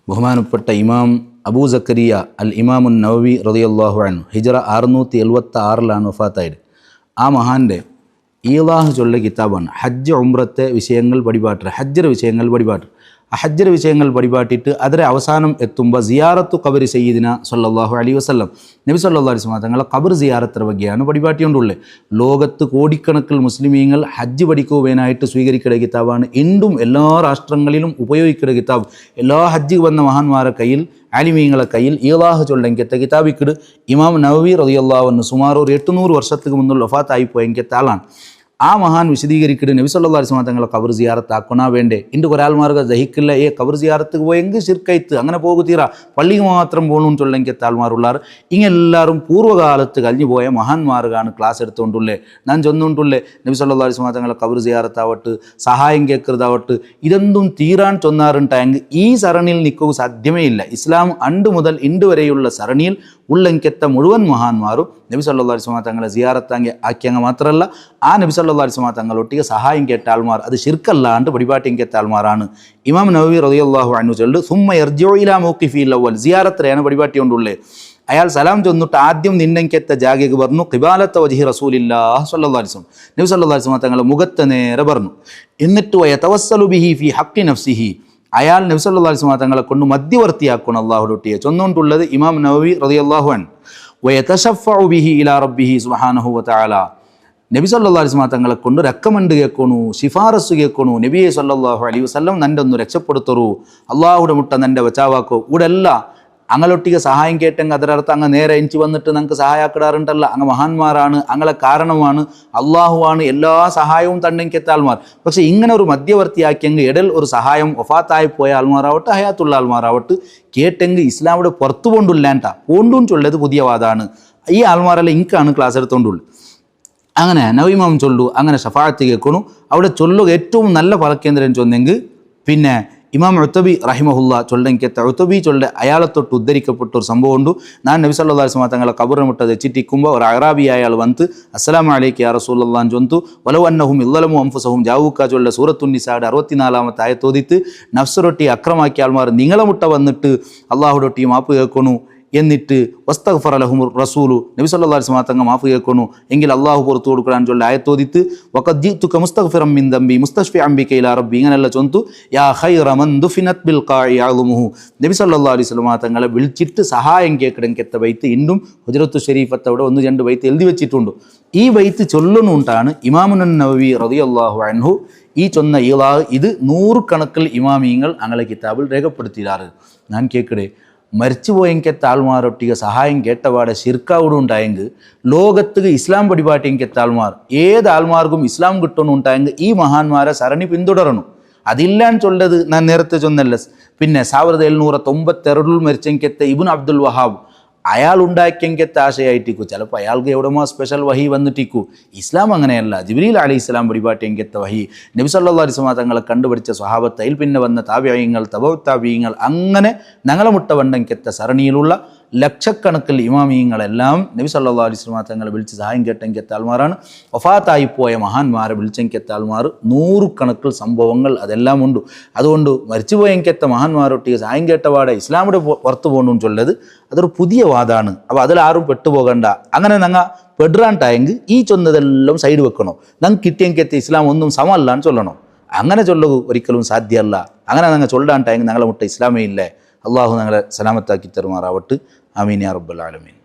ബഹുമാനപ്പെട്ട ഇമാം അബൂ സക്കരിയ അൽ ഇമാമുൻ നവവി റളിയല്ലാഹു അൻഹു ഹിജ്റ 676 വഫാത്തായത്. ആ മഹാൻ്റെ ഈളാഹ് ചൊല്ല കിതാബാണ് ഹജ്ജ് ഉംറത്തെ വിഷയങ്ങൾ പഠിപാട്ട്, ഹജ്ജർ വിഷയങ്ങൾ പഠിപാട്ട്. ആ ഹജ്ജർ വിഷയങ്ങൾ പഠിപാട്ടിയിട്ട് അതിലെ അവസാനം എത്തുമ്പോൾ സിയാറത്തു ഖബറി സയ്യിദിന സല്ലല്ലാഹു അലൈഹി വസല്ലം നബി സല്ലല്ലാഹു അലൈഹി വസല്ലം തങ്ങളെ ഖബർ സിയാറത്തിൻ്റെ വകയാണ് പഠിപാട്ടിക്കൊണ്ടുള്ളത്. ലോകത്ത് കോടിക്കണക്കിൽ മുസ്ലിമീങ്ങൾ ഹജ്ജ് പഠിക്കുവാനായിട്ട് സ്വീകരിക്കുന്ന കിതാബാണ്. ഇന്നും എല്ലാ രാഷ്ട്രങ്ങളിലും ഉപയോഗിക്കുന്ന കിതാബ്. എല്ലാ ഹജ്ജ് വന്ന മഹാന്മാരുടെ കയ്യിൽ, ആലിമീങ്ങളെ കയ്യിൽ ഈളാഹ് ചൊല്ലെങ്കത്തെ കിതാബിക്കിട് ഇമാം നവവി റളിയല്ലാഹു അൻഹു സുമാർ ഒരു 800 വർഷത്തിന് മുന്നുള്ള വഫാത്തായി പോയെങ്കത്തെ ആളാണ്. ആ മഹാൻ വിശദീകരിക്കിട്ട് നബി സല്ലല്ലാഹു അലൈഹി വസല്ലം തങ്ങളെ ഖബർ സിയാറത്ത് ആക്കണ വേണ്ടേ? ഇൻ്റെ ഒരാൾമാർക്ക് ദഹിക്കില്ല, ഖബർ സിയാറത്ത് പോയെങ്കിൽ ശിർക്കൈത്ത് അങ്ങനെ പോകു തീരാ, പള്ളിക്ക് മാത്രം പോകണമെന്ന് ചൊല്ലെങ്കത്തെ ആൾമാരുള്ളാർ. ഇങ്ങെല്ലാവരും പൂർവ്വകാലത്ത് കഴിഞ്ഞു പോയ മഹാന്മാർക്കാണ് ക്ലാസ് എടുത്തുകൊണ്ടുള്ളേ. ഞാൻ ചൊന്നുകൊണ്ടുള്ളേ നബി സല്ലല്ലാഹു അലൈഹി വസല്ലം തങ്ങളെ ഖബർ സിയാറത്താവട്ട്, സഹായം കേൾക്കുന്നതാവട്ട്, ഇതൊന്നും തീരാൻ ചൊന്നാറുണ്ടായെങ്കിൽ ഈ സരണിയിൽ നിൽക്കുക സാധ്യമേ ഇല്ല. ഇസ്ലാം അണ്ട് മുതൽ ഇണ്ട് വരെയുള്ള സരണിയിൽ ഉള്ളെങ്കെത്ത മുഴുവൻ മഹാന്മാരും നബി സല്ലല്ലാഹു അലൈഹി വസല്ലം തങ്ങളെ സിയാറത്താങ്ങി ആക്കിയങ്ങ മാത്രമല്ല, ആ നബി സല്ലല്ലാഹു അലൈഹി വസല്ലം തങ്ങളൊട്ടിಗೆ സഹായം കേട്ട ആൾമാർ, അത് ശിർക്കല്ലാണ്ട് പരിപാടിയും കേട്ട ആൾമാരാണ്. ഇമാം നവവി റളിയല്ലാഹു അൻഹു ചൊല്ലു സുമ്മ യർജിഉ ഇലാ മൗഖിഫിൽ അവൽ, സിയാറത്തിലാണ് പരിപാടി കൊണ്ടുള്ളത്. അയാൾ സലാം ചൊന്നിട്ട് ആദ്യം നിന്നെങ്കെത്ത ജാഗയ്ക്ക് പറഞ്ഞു ഖിബാലത്ത വജ്ഹി റസൂലില്ലാഹി സ്വല്ലല്ലാഹു അലൈഹി വസല്ലം, നബി സല്ലല്ലാഹു അലൈഹി വസല്ലം തങ്ങളെ മുഖത്ത് നേരെ പറഞ്ഞു. എന്നിട്ട് വയതവസ്സലു ബിഹി ഫി ഹഖ്ഖി നഫ്സിഹി, അയാൾ നബി സല്ലല്ലാഹു അലൈഹി വസല്ലം തങ്ങളെ കൊണ്ട് മധ്യവർത്തിയാക്കണം അല്ലാഹുവിനൊട്ടിയെ ചൊന്നുകൊണ്ടുള്ളത് ഇമാം നവവി റളിയല്ലാഹു അൻഹു. വയതശഫഉ ബിഹി ഇലാ റബ്ബിഹി സുബ്ഹാനഹു വതആല, നബി സല്ലല്ലാഹു അലൈഹി വസല്ലം തങ്ങളെ കൊണ്ട് റെക്കമെൻഡ് കേൾക്കണു, ശിഫാറസ് കേൾക്കണു. നബിയെ സല്ലല്ലാഹു അലൈഹി വസല്ലം നൻ്റെ ഒന്ന് രക്ഷപ്പെടുത്തറു, അള്ളാഹുടെ മുട്ട നൻ്റെ വച്ചാവാക്കോ. ഇവിടെ അല്ല അങ്ങളൊട്ടിಗೆ സഹായം കേട്ടെങ്കിൽ അതിനർത്ഥം അങ്ങ് നേരെ എനിക്ക് വന്നിട്ട് നിങ്ങൾക്ക് സഹായക്കിടാറുണ്ടല്ല. അങ്ങ് മഹാന്മാരാണ്, അങ്ങളെ കാരണമാണ്, അള്ളാഹുവാണ് എല്ലാ സഹായവും തണ്ടെങ്കിൽ ആൾമാർ. പക്ഷെ ഇങ്ങനെ ഒരു മധ്യവർത്തിയാക്കിയെങ്കിൽ ഇടൽ ഒരു സഹായം ഒഫാത്തായി പോയ ആൾമാരാവട്ടെ ഹയാത്തുള്ള ആൾമാരാവട്ടെ കേട്ടെങ്കിൽ ഇസ്ലാമിയുടെ പുറത്തു കൊണ്ടില്ലാണ്ട പോണ്ടും ചൊല്ലത് പുതിയ വാദമാണ്. ഈ ആൾമാരെല്ലാം ഇൻക്കാണ് ക്ലാസ് എടുത്തോണ്ടുള്ളൂ. അങ്ങനെ നവീമാം ചൊല്ലു, അങ്ങനെ ഷഫാഅത്ത് കേൾക്കണു. അവിടെ ചൊല്ലുക ഏറ്റവും നല്ല ഫലക്കേന്ദ്രം ചൊന്നെങ്കിൽ പിന്നെ ഇമാം ഉത്തബി റഹിമഹുല്ല ചൊല്ലെങ്കത്തെ ഉത്തബി ചൊല്ലെ അയാളെ തൊട്ട് ഉദ്ധരിക്കപ്പെട്ട ഒരു സംഭവം ഉണ്ട്. ഞാൻ നബി സല്ലല്ലാഹു അലൈഹി വസല്ലം തങ്ങളെ ഖബറിനെ മുട്ട തെച്ചിട്ടിക്കുമ്പോൾ ഒരു അറാബി അയാൾ വന്ന് അസ്സലാമു അലൈക്കും യാ റസൂലല്ലാഹ് ചൊന്തു. വലൗ അന്നഹും ഇളമു അംഫുസഹും ജാവൂക്ക ചൊല്ലെ സൂറത്തുന്നിസായുടെ 64 ആയത്തോദിത്ത് നഫ്സറൊട്ടി അക്രമാക്കിയ ആൾമാർ നിങ്ങളെ മുട്ട വന്നിട്ട് അള്ളാഹുടൊട്ടി മാപ്പ് കേൾക്കണു. എന്നിട്ട് വസ്തഗ്ഫറ ലഹുമുർ റസൂലു, നബി സല്ലല്ലാഹു അലൈഹി വസല്ലം തങ്ങൾ മാഫ് കേൾക്കണു എങ്കിൽ അള്ളാഹു പുറത്തു കൊടുക്കാൻ ചൊല്ല ആയത്തോദിത്ത് വഖദ് ജിഅ്തുക മുസ്തഗ്ഫിറൻ മിൻ ദംബി മുസ്തശ്ഫിഅൻ ബിക ഇലാ റബ്ബി, ഇങ്ങനെയുള്ള ചൊന്തു യാ ഖൈറ മൻ ദുഫിനത് ബിൽ ഖാഇ യഅ്ലുമുഹു. നബി സല്ലല്ലാഹു അലൈഹി വസല്ലം തങ്ങളെ വിളിച്ചിട്ട് സഹായം കേൾക്കണമെങ്കത്തെ ബൈത്ത് ഇന്നും ഹുജ്റത്തു ഷരീഫത്ത് അവിടെ 1-2 ബൈത്ത് എഴുതി വെച്ചിട്ടുണ്ട്. ഈ ബൈത്ത് ചൊല്ലുന്നുണ്ടാണ് ഇമാമുൻ നവവി റളിയല്ലാഹു അൻഹു ഈ ചൊന്ന ഈളാഹ് ഇത് 100 കണക്കിൽ ഇമാമീങ്ങൾ അങ്ങളെ കിതാബിൽ രേഖപ്പെടുത്തിയാറ്. ഞാൻ കേൾക്കടേ, മരിച്ചുപോയെങ്കത്തെ ആൾമാരൊട്ടിಗೆ സഹായം കേട്ടപാടെ ശിർക്കാവിടെ ഉണ്ടായെങ്കിൽ ലോകത്ത് ഇസ്ലാം പഠിപാട്ടിയെങ്കത്തെ ആൾമാർ ഏത് ആൾമാർക്കും ഇസ്ലാം കിട്ടണമെന്നുണ്ടായെങ്കിൽ ഈ മഹാന്മാരെ സരണി പിന്തുടരണം. അതില്ലാന്ന് ചൊല്ലത് ഞാൻ നേരത്തെ ചൊന്നല്ല. പിന്നെ 1792 മരിച്ചെങ്കത്തെ ഇബ്നു അബ്ദുൽ വഹാബ് അയാൾ ഉണ്ടാക്കിയെങ്കത്തെ ആശയായിട്ടിക്കൂ. ചിലപ്പോൾ അയാൾക്ക് എവിടെമോ സ്പെഷ്യൽ വഹി വന്നിട്ടിക്കൂ. ഇസ്ലാം അങ്ങനെയല്ല. ജിബ്രീൽ അലൈഹി ഇസ്ലാം പരിപാട്ടിയെങ്കത്തെ വഹി നബി സല്ലല്ലാഹു അലൈഹി വസല്ലം തങ്ങളെ കണ്ടുപിടിച്ച സ്വഹാബത്തയിൽ പിന്നെ വന്ന താബിഈങ്ങൾ തബഉ താബിഈങ്ങൾ അങ്ങനെ ഞങ്ങളെ മുട്ട വണ്ടെങ്കത്തെ സരണിയിലുള്ള ലക്ഷക്കണക്കിൽ ഇമാമീങ്ങളെല്ലാം നബി സല്ലല്ലാഹു അലൈഹി വസല്ലം തങ്ങളെ വിളിച്ച് സഹായം കേട്ടെങ്കത്തെ ആൾമാരാണ്. വഫാത്തായി പോയ മഹാന്മാരെ വിളിച്ചെങ്കത്തെ ആൾമാർ 100 കണക്കിൽ സംഭവങ്ങൾ അതെല്ലാം ഉണ്ട്. അതുകൊണ്ട് മരിച്ചുപോയെങ്കത്തെ മഹാന്മാരൊട്ടിಗೆ സഹായം കേട്ടപാടെ ഇസ്ലാമിയുടെ പുറത്തു പോകണമെന്ന് ചൊല്ലത് അതൊരു പുതിയ വാദമാണ്. അപ്പോൾ അതിലാരും പെട്ടുപോകണ്ട. അങ്ങനെ ഞങ്ങൾ പെടാണ്ടായെങ്കിൽ ഈ ചൊന്നതെല്ലാം സൈഡ് വെക്കണോ. ഞങ്ങൾ കിട്ടിയെങ്കത്തെ ഇസ്ലാം ഒന്നും സമല്ലാന്ന് ചൊല്ലണോ. അങ്ങനെ ചൊല്ലുക ഒരിക്കലും സാധ്യമല്ല. അങ്ങനെ ഞങ്ങൾ ചൊല്ലാണ്ടായെങ്കിൽ ഞങ്ങളെ മുട്ട ഇസ്ലാമേ ഇല്ലേ. അള്ളാഹു ഞങ്ങളെ സലാമത്താക്കി തരുമാറാവട്ടെ. ആമീൻ യാ റബ്ബൽ ആലമീൻ.